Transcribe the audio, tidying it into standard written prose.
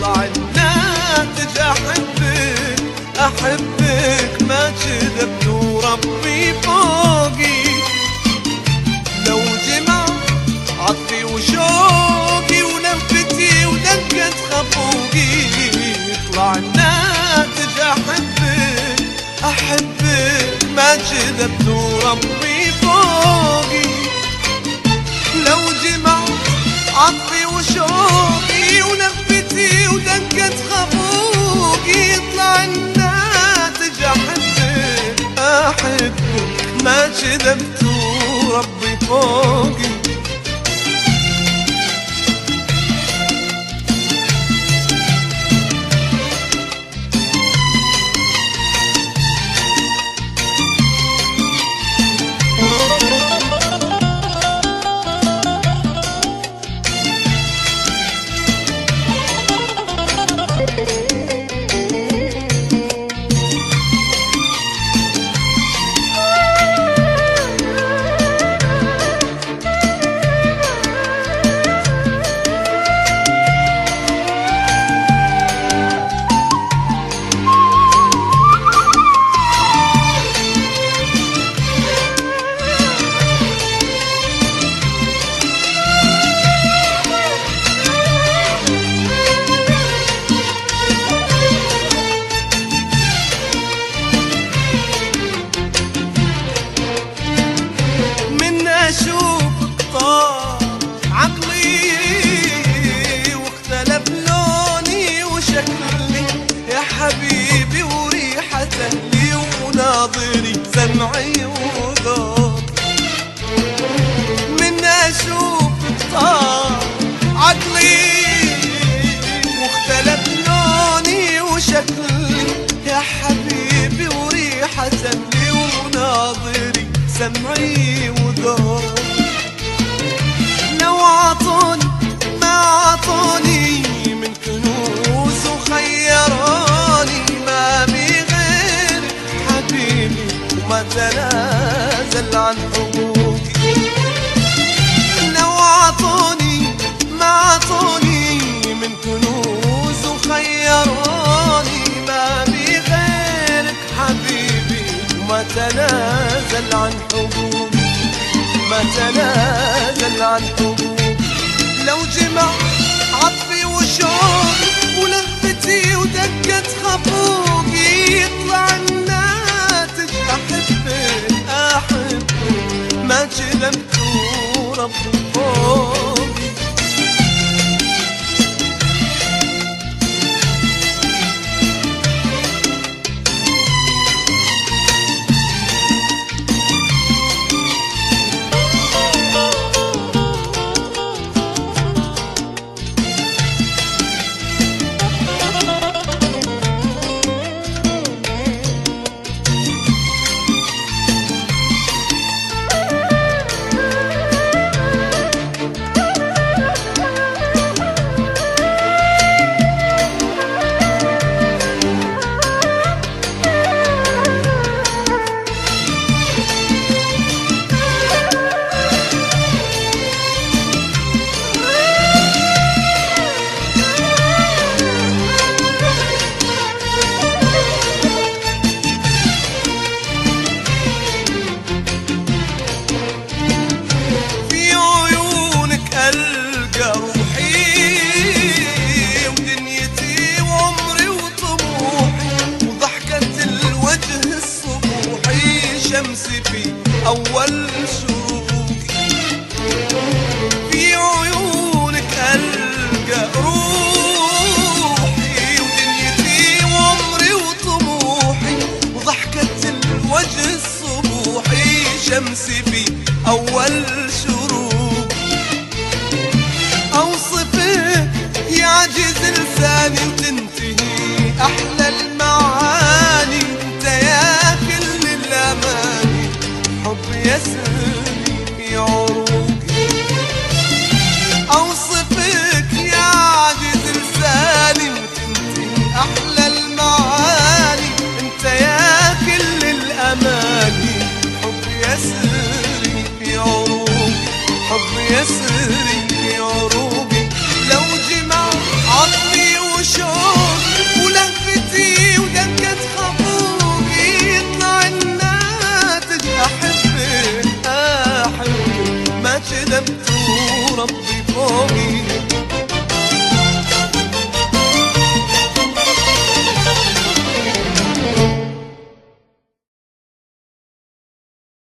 يطلع الناتج أحبك أحبك ما كذبت وربي فوقي. لو جمع عطفي وشوقي ولفتي ودقت خفوقي يطلع الناتج أحبك أحبك ما كذبت وربي فوقي. لو جمع عطفي وشوقي ولفتي ودقت خفوقي يطلع الناتج أحبك أحبك ما كذبت وربي فوقي. أشوفك طار عقلي واختلف لوني وشكلي يا حبيبي وريحة أهلي وناظري سمعي وذوق. من أشوفك طار عقلي واختلف لوني وشكلي يا حبيبي وريحة أهلي وناظري سمعي وذوق. لو عطوني ما عطوني من كنوز وخيروني ما بي غير حبيبي وما تنازل عن حقوقي. لو عطوني ما عطوني من كنوز وخيروني ما بي غيرك حبيبي وما تنازل عن حقوقي ما تنازل عن حقوقي. لو جمع عطفي وشوقي ولفتي ودقت خفوقي يطلع الناتج أحبك أحبك ما كذبت وربي فوقي. شمسي في أول شروقي في عيونك ألقى روحي ودنيتي وعمري وطموحي وضحكة الوجه الصبوحي شمسي في أول شروقي. أوصفك يعجز لساني وتنتهي أحلى المعاني انت يا كل الأماني حب يسري في عروقي. أوصفك يعجز لساني وتنتهي أحلى المعاني انت يا كل الأماني حب يسري في عروقي حب يسري في عروقي. لو جمع عطفي وشوقي ربي